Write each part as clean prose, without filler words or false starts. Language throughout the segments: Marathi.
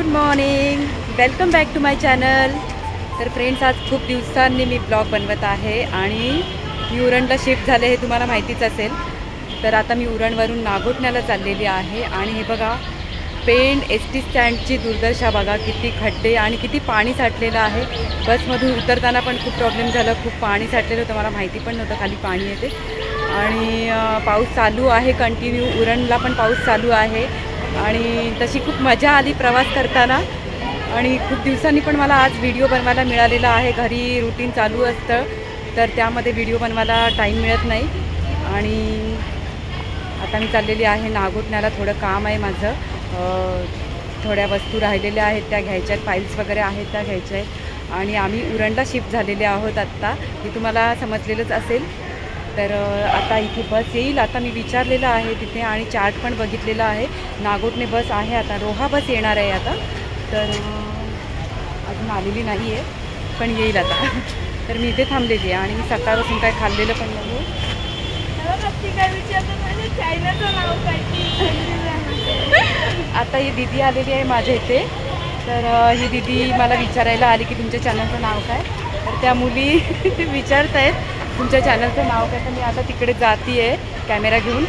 Good morning, welcome back to my channel. तर फ्रेंड्स, आज खूप दिवसांनी मी ब्लॉग बनवत आहे आणि मी उरणला शिफ्ट झाले हे तुम्हाला माहितीच असेल। तर आता मी उरणवरून नागोठण्याला चाललेली आहे आणि हे बघा पेण एसटी स्टँडची दुर्दशा बघा, किती खड्डे आणि किती पाणी साठलेलं आहे। बसमधून उतरताना पण खूप प्रॉब्लेम झाला, खूप पाणी साठलेलं होतं, मला माहिती पण नव्हतं खाली पाणी येते। आणि पाऊस चालू आहे कंटिन्यू, उरणला पण पाऊस चालू आहे आणि तशी खूप मजा आली प्रवास करताना। आणि खूप दिवसांनी पण मला आज व्हिडिओ बनवायला मिळालेला आहे। घरी रुटीन चालू असतं तर त्यामध्ये व्हिडिओ बनवायला टाईम मिळत नाही। आणि आता मी चाललेली आहे नागोठण्याला, थोडं काम आहे माझं, थोड्या वस्तू राहिलेल्या आहेत त्या घ्यायच्या आहेत, फाईल्स वगैरे आहेत त्या घ्यायच्या आहेत। आणि आम्ही उरणला शिफ्ट झालेले आहोत आत्ता, हे तुम्हाला समजलेलंच असेल। तर आता इथे बस येईल, आता मी विचारलेलं आहे तिथे आणि चार्ट पण बघितलेला आहे। नागोठणे बस आहे, आता रोहा बस येणार आहे आता, तर अजून आलेली नाही आहे पण येईल आता। तर मी इथे थांबलेली आहे आणि मी सकाळपासून काय खाल्लेलं पण नाही आहे। आता ही दीदी आलेली आहे माझ्या इथे, तर ही दीदी मला विचारायला आली की तुमच्या चॅनलचं नाव काय। तर त्या मुली विचारत आहेत तुमच्या चॅनलचं नाव काय, तर मी आता तिकडे जाते आहे कॅमेरा घेऊन।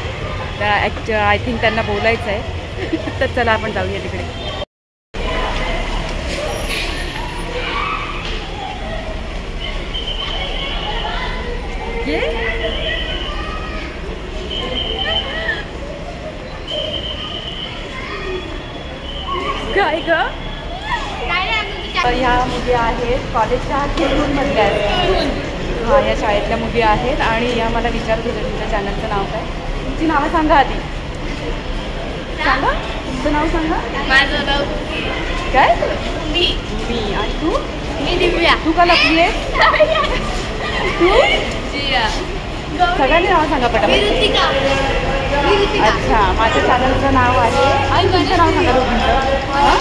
तर आय थिंक त्यांना बोलायचं आहे तर चला आपण जाऊया तिकडे। काय ग, ह्या मुली आहेत कॉलेजच्या खेळूनमधल्या आहेत, हां या शाळेतल्या मुली आहेत आणि या मला विचारत होत्या तुमच्या चॅनलचं नाव काय। तुमची नावं सांगा आधी, सांगा तुमचं नाव सांगा। माझं नाव काय मी आणि तू? मी दिव्या। तू का लपली आहे? तू? जिया। सगळ्यांनी नाव सांगा पटापट। अच्छा, माझ्या चॅनलचं नाव आहे आणि तुमचं नाव सांगा दोघींचं। हां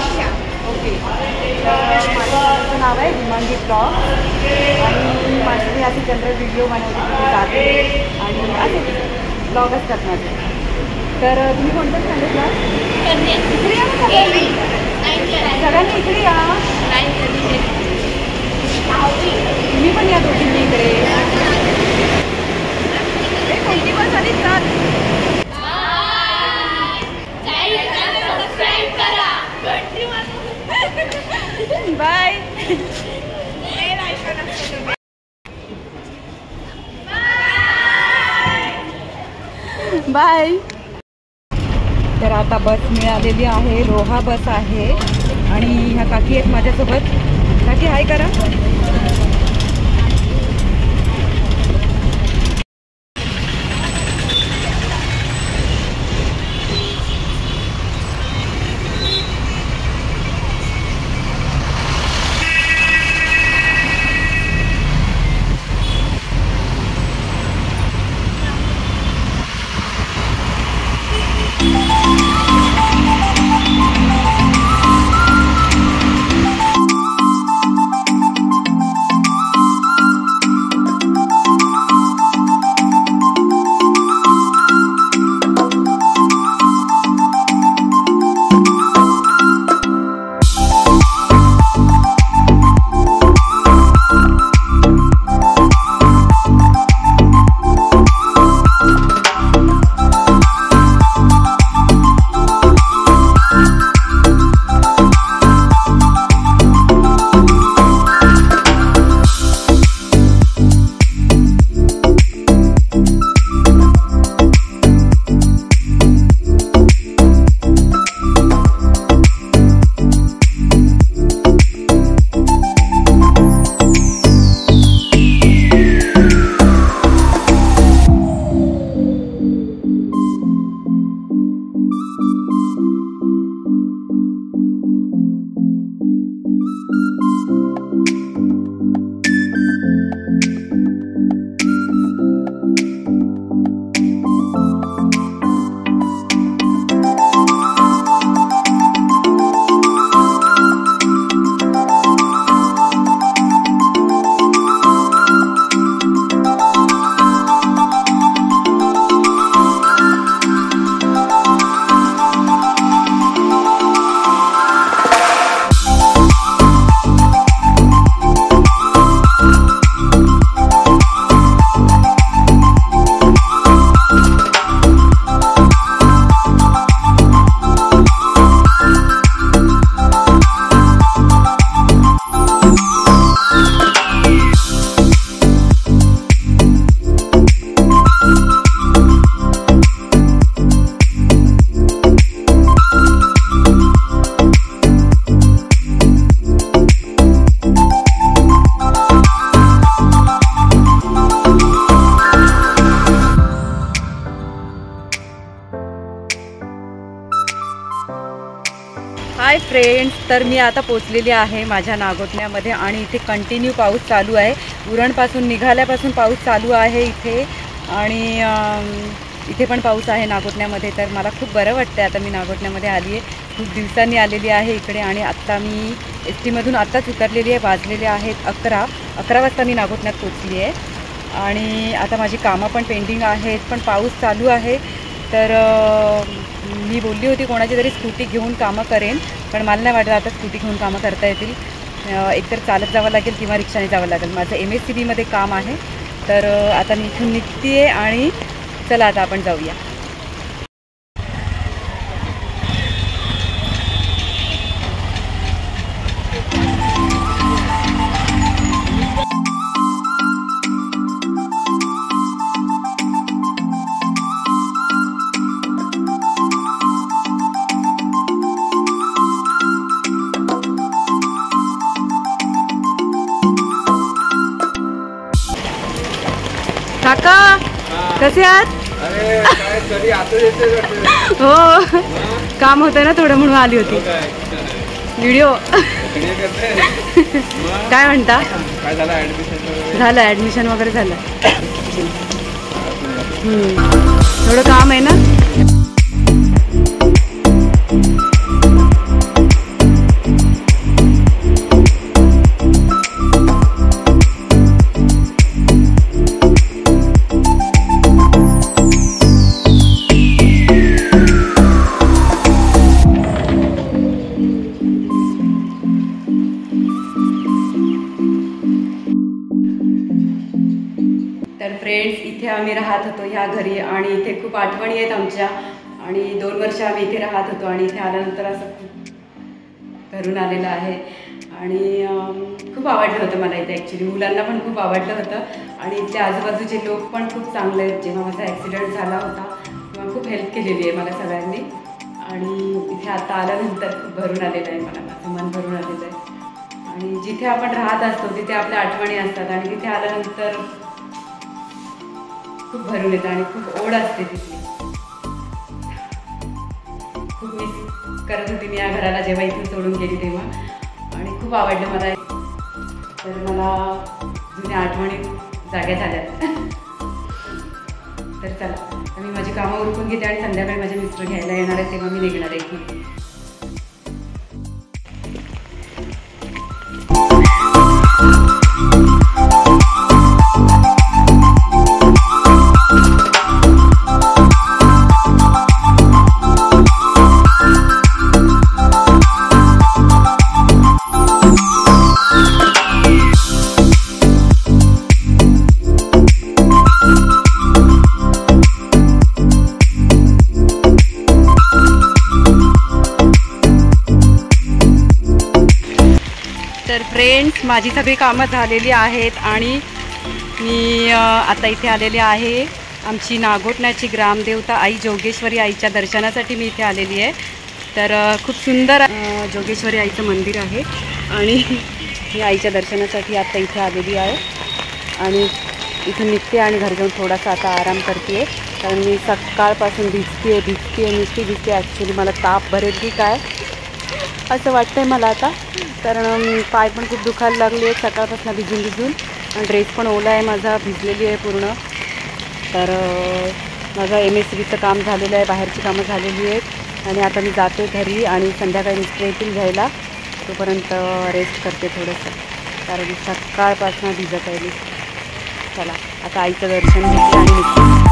ओके, तर माझ्या चॅनलचं नाव आहे हिमांगी ब्लॉग आणि माझे मी असे जनरल व्हिडिओ बनवते, तिथे जाते आणि असे ब्लॉग असतात माझे। तर तुम्ही कोणतं सांगितलं? इकडे या सगळ्यांनी, इकडे या, तुम्ही पण या दोघींनी इकडे। कोणती बस आली चाल। Bye bye. तर आता बस मिळालेली आहे, रोहा बस आहे आणि ह्या काकी आहेत माझ्यासोबत। काकी हाय करा। हाय फ्रेंड्स, तर मी आता पोचलेली आहे माझ्या नागोठण्यामध्ये आणि इथे कंटिन्यू पाऊस चालू आहे. उरणपासून निघाल्यापासून पाऊस चालू आहे इथे आणि इथे पण पाऊस आहे नागोठण्यामध्ये. तर मला खूप बरं वाटतं आता मी नागोठण्यामध्ये आली आहे. खूप दिवसांनी आलेली आहे इकडे आणि आत्ता मी एस टीमधून आत्ताच उतरलेली आहे. वाजलेले आहेत 11 वाजता मी नागोठण्यात पोचली आहे आणि आता माझी कामं पण पेंडिंग आहेत. पण पाऊस चालू आहे तर मी बोलली होती कोणाची तरी स्कूटी घेऊन कामं करेन, पण मला नाही वाटत आता स्कूटी घेऊन कामं करता येतील. एकतर चालत जावं लागेल किंवा रिक्षाने जावं लागेल. माझं MSCBमध्ये काम आहे तर आता मी इथून निघते आहे आणि चला आता आपण जाऊया. काका कसे आहात? हो, काम होतं ना थोडं म्हणून आली होती. व्हिडिओ काय म्हणता? झालं ॲडमिशन वगैरे झालं. थोडं काम आहे ना. तर फ्रेंड्स, इथे आम्ही राहत होतो ह्या घरी आणि इथे खूप आठवणी आहेत आमच्या आणि 2 वर्ष आम्ही इथे राहत होतो आणि इथे आल्यानंतर असं खूप भरून आलेलं आहे आणि खूप आवडलं होतं मला इथे. ॲक्च्युली मुलांना पण खूप आवडलं होतं आणि इथले आजूबाजूचे लोक पण खूप चांगले आहेत. जेव्हा माझा ॲक्सिडेंट झाला होता तेव्हा खूप हेल्प केलेली आहे मला सगळ्यांनी आणि इथे आता आल्यानंतर खूप भरून आलेलं आहे. माझं मन भरून आलेलं आहे आणि जिथे आपण राहत असतो तिथे आपल्या आठवणी असतात आणि तिथे आल्यानंतर खूप भरून येतं आणि खूप ओढ असते तिथली. खूप मिस करत होती मी या घराला जेव्हा इथून सोडून गेली तेव्हा आणि खूप आवडलं मला. तर मला जुन्या आठवणी जाग्या झाल्यात. तर चला मी माझी कामं उरकून घेते आणि संध्याकाळी माझे मिस्टर घ्यायला येणार आहे तेव्हा मी निघणार आहे. तर फ्रेंड्स, माझी सगळी कामं झालेली आहेत आणि मी आता इथे आलेले आहे. आमची नागोठण्याची ग्रामदेवता आई जोगेश्वरी आईच्या दर्शनासाठी मी इथे आलेली आहे. तर खूप सुंदर जोगेश्वरी आईचं मंदिर आहे आणि मी आईच्या दर्शनासाठी आता इथे आलेली आहे आणि इथून निघते आणि घरी जाऊन थोडासा आता आराम करते कारण मी सकाळपासून भिजते. ॲक्च्युली मला ताप भरेल की काय असं वाटतं आहे मला आता, कारण पाय पण खूप दुखायला लागले आहेत सकाळपासून भिजून आणि ड्रेस पण ओला आहे माझा, भिजलेली आहे पूर्ण. तर माझं MSCBचं काम झालेलं आहे, बाहेरची कामं झालेली आहेत आणि आता मी जाते घरी आणि संध्याकाळी मिस्टर येतील घ्यायला. तोपर्यंत रेस्ट करते थोडंसं कारण सकाळपासून भिजत आहे मी. चला आता आईचं दर्शन घेते आणि निघते.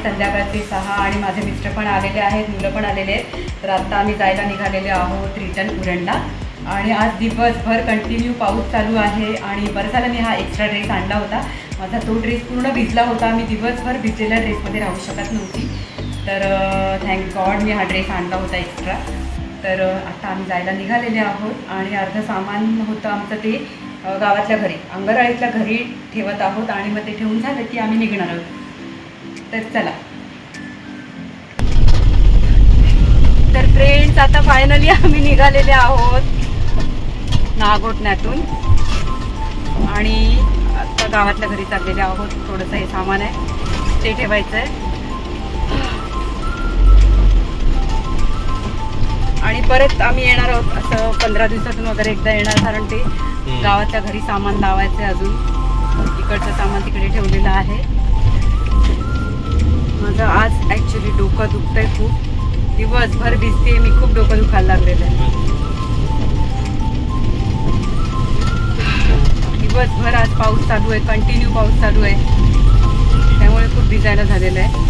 संध्याकाळचे 6 आणि माझे मिस्टर पण आलेले आहेत, मुलं पण आलेले आहेत. तर आत्ता आम्ही जायला निघालेले आहोत रिटर्न उरणला आणि आज दिवसभर कंटिन्यू पाऊस चालू आहे आणि बरं झालं मी हा एक्स्ट्रा ड्रेस आणला होता. माझा तो ड्रेस पूर्ण भिजला होता, मी दिवसभर भिजलेल्या ड्रेसमध्ये राहू शकत नव्हती. तर थँक गॉड मी हा ड्रेस आणला होता एक्स्ट्रा. तर आता आम्ही जायला निघालेले आहोत आणि अर्धं सामान होतं आमचं ते गावातल्या घरी अंगराळीतल्या घरी ठेवत आहोत आणि मग ते ठेवून झालं की आम्ही निघणार आहोत. तर चला तर फ्रेंड्स आता फायनली आम्ही निघालेले आहोत नागोठण्यातून आणि आता गावातल्या घरी चाललेले आहोत. थोडंसं हे सामान आहे ते ठेवायचं आहे आणि परत आम्ही येणार आहोत. असं 15 दिवसातून वगैरे एकदा येणार, कारण ते गावातल्या घरी सामान लावायचं आहे. अजून तिकडचं सामान तिकडे ठेवलेलं आहे. माझं आज ॲक्च्युली डोकं दुखतंय खूप. दिवसभर दिसते मी, खूप डोकं दुखायला लागलेलं आहे. दिवसभर आज पाऊस चालू आहे, कंटिन्यू पाऊस चालू आहे, त्यामुळे खूप भिजायला झालेलं आहे.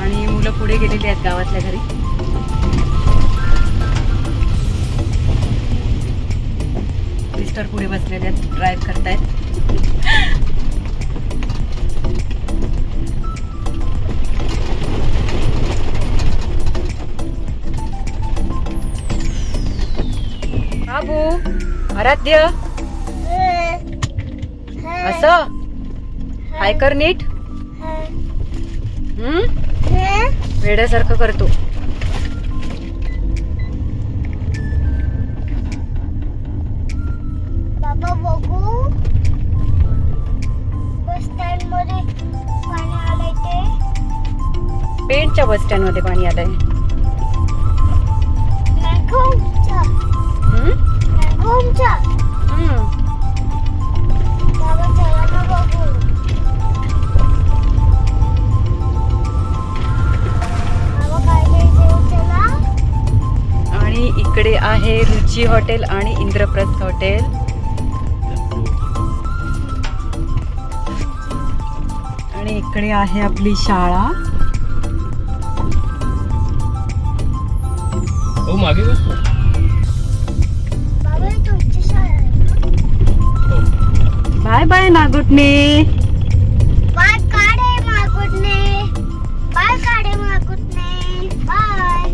आणि मुलं पुढे गेलेली आहेत गावातल्या घरी. मिस्टर पुढे बसलेले आहेत, ड्राईव्ह करतायत. बाबू आराध्य असं हाय कर नीट. वेड्यासारखं करतो. बाबा बघू बस स्टँड मध्ये पाणी आलंय ते. पेंटच्या बस स्टँड मध्ये पाणी आलंय. मॅंगोच्या बाबा चला ना बघू. बाबा काय घ्यायचं चला. आणि इकडे आहे रुची हॉटेल आणि इंद्रप्रस्थ हॉटेल. आणि इकडे आहे आपली शाळा. हो मागे बस. बाबा तुमची शाळा आहे ना? Bye bye Nagothane. बाय काढे मागुटणे. बाय काढे मागुटणे. बाय.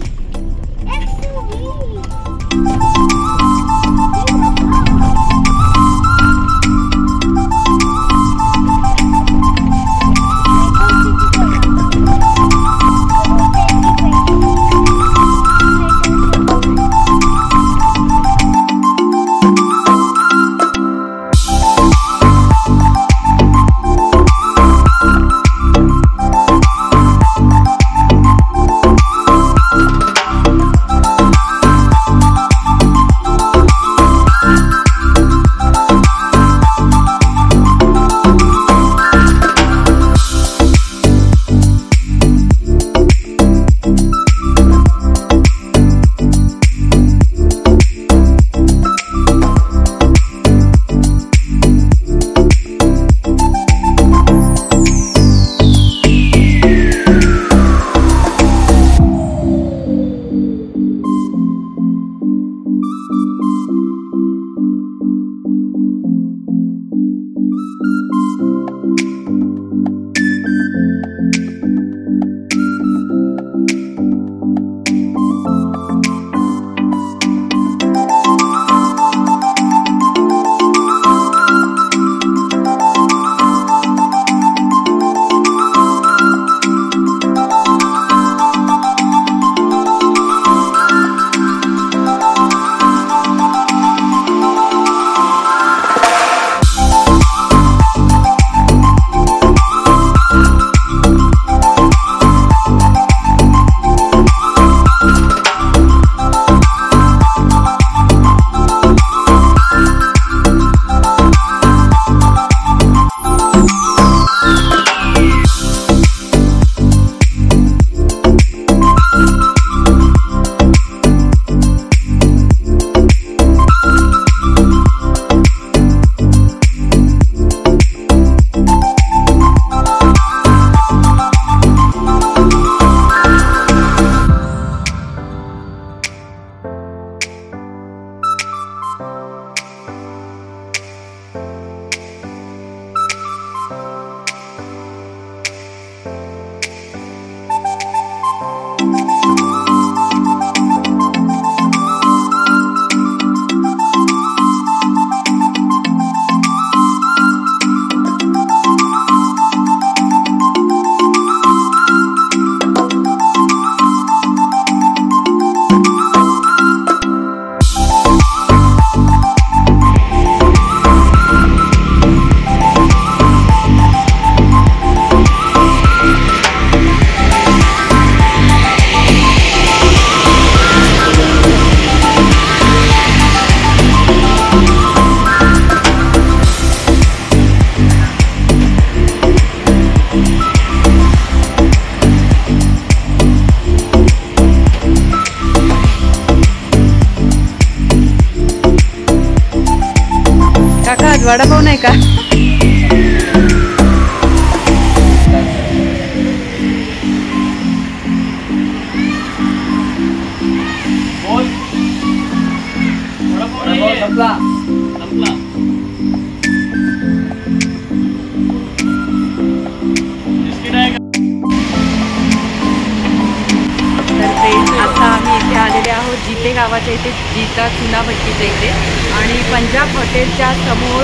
गावाच्या इथे गीता चुना भट्टीच्या इथे आणि पंजाब हॉटेलच्या समोर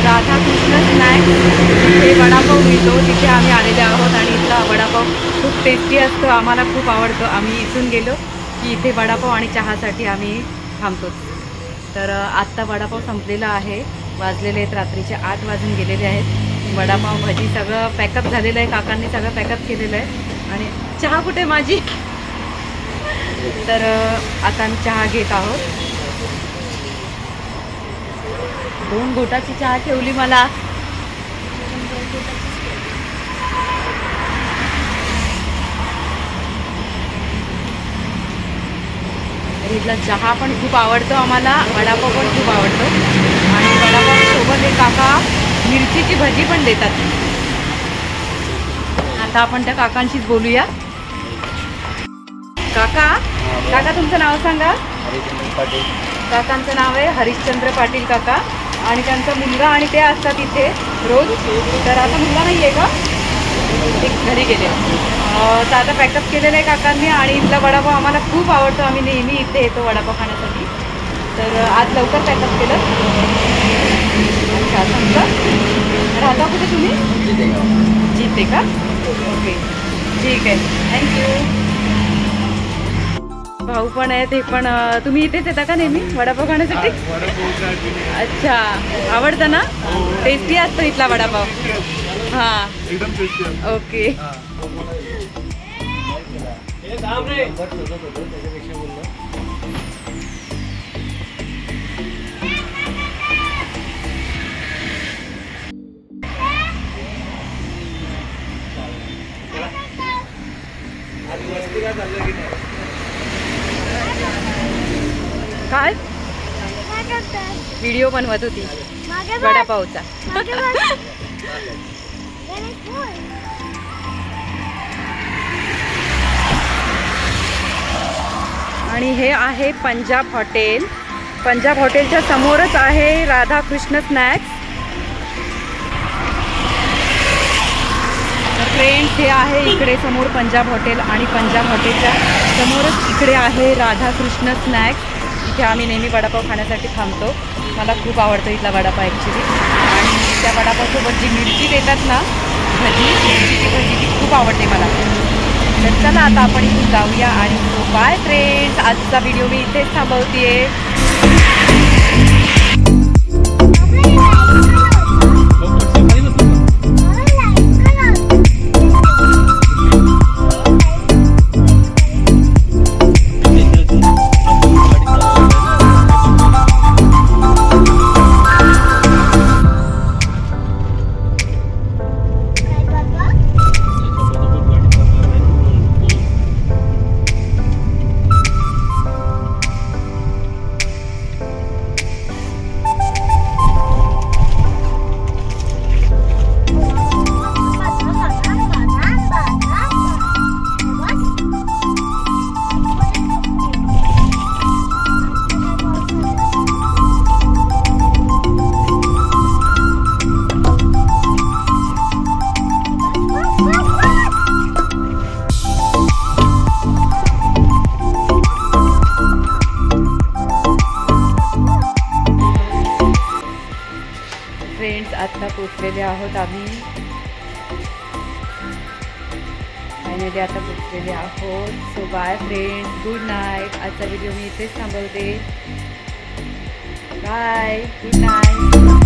राधाकृष्ण स्नॅक्स तिथे वडापाव मिळतो, तिथे आम्ही आलेले आहोत. आणि इथला वडापाव खूप टेस्टी असतो, आम्हाला खूप आवडतो. आम्ही इथून गेलो की इथे वडापाव आणि चहासाठी आम्ही थांबतोच. तर आत्ता वडापाव संपलेला आहे, वाजलेले आहेत रात्रीचे 8 वाजून गेलेले आहेत. वडापाव भजी सगळं पॅकअप झालेलं आहे, काकांनी सगळं पॅकअप केलेलं आहे. आणि चहा कुठे माझी? तर आता आम्ही चहा घेत आहोत. 2 घोटाची चहा ठेवली मला. इथला चहा पण खूप आवडतो आम्हाला, वडापाव पण खूप आवडतो. आणि वडापावसोबत हे काका मिरचीची भजी पण देतात. आता आपण त्या काकांशीच बोलूया. काका तुमचं नाव सांगा. काकांचं नाव आहे हरिश्चंद्र पाटील काका. आणि त्यांचा मुलगा आणि ते असतात इथे रोज. तर आता मुलगा नाही आहे का, ते घरी गेले. तर आता पॅकअप केलेलं आहे काकांनी. आणि इथला वडापाव आम्हाला खूप आवडतो, आम्ही नेहमी इथे येतो वडापाव खाण्यासाठी. तर आज लवकर पॅकअप केलं. अच्छा, समजा राहता कुठे तुम्ही? जिथे का? ओके, ठीक आहे, थँक्यू. भाऊ पण आहेत, हे पण. तुम्ही इथेच येता का नेहमी वडापाव खाण्यासाठी? अच्छा, आवडतं ना? टेस्टी असतो इथला वडापाव. हां, ओके. काय व्हिडिओ बनवत होती वडापावचा. आणि हे आहे पंजाब हॉटेल. पंजाब हॉटेलच्या समोरच आहे राधाकृष्ण स्नॅक्स. फ्रेंड्स, हे आहे इकडे समोर पंजाब हॉटेल. आणि पंजाब हॉटेलच्या समोरच इकडे आहे राधाकृष्ण स्नॅक्स. इथे आम्ही नेहमी वडापाव खाण्यासाठी थांबतो. मला खूप आवडतो इथला वडापाव ॲक्च्युली. आणि त्या वडापावसोबत जी मिरची देतात ना, मिरचीची भजी, ती खूप आवडते मला. तर चला आता आपण इथून जाऊया. आणि बाय फ्रेंड्स, आजचा व्हिडिओ मी इथेच थांबवते. फ्रेंड्स, आता पोचलेले आहोत आम्ही. फायनली आता पोचलेले आहोत. So bye friends, good night. आजचा व्हिडिओ मी इथेच थांबवते. Bye, good night.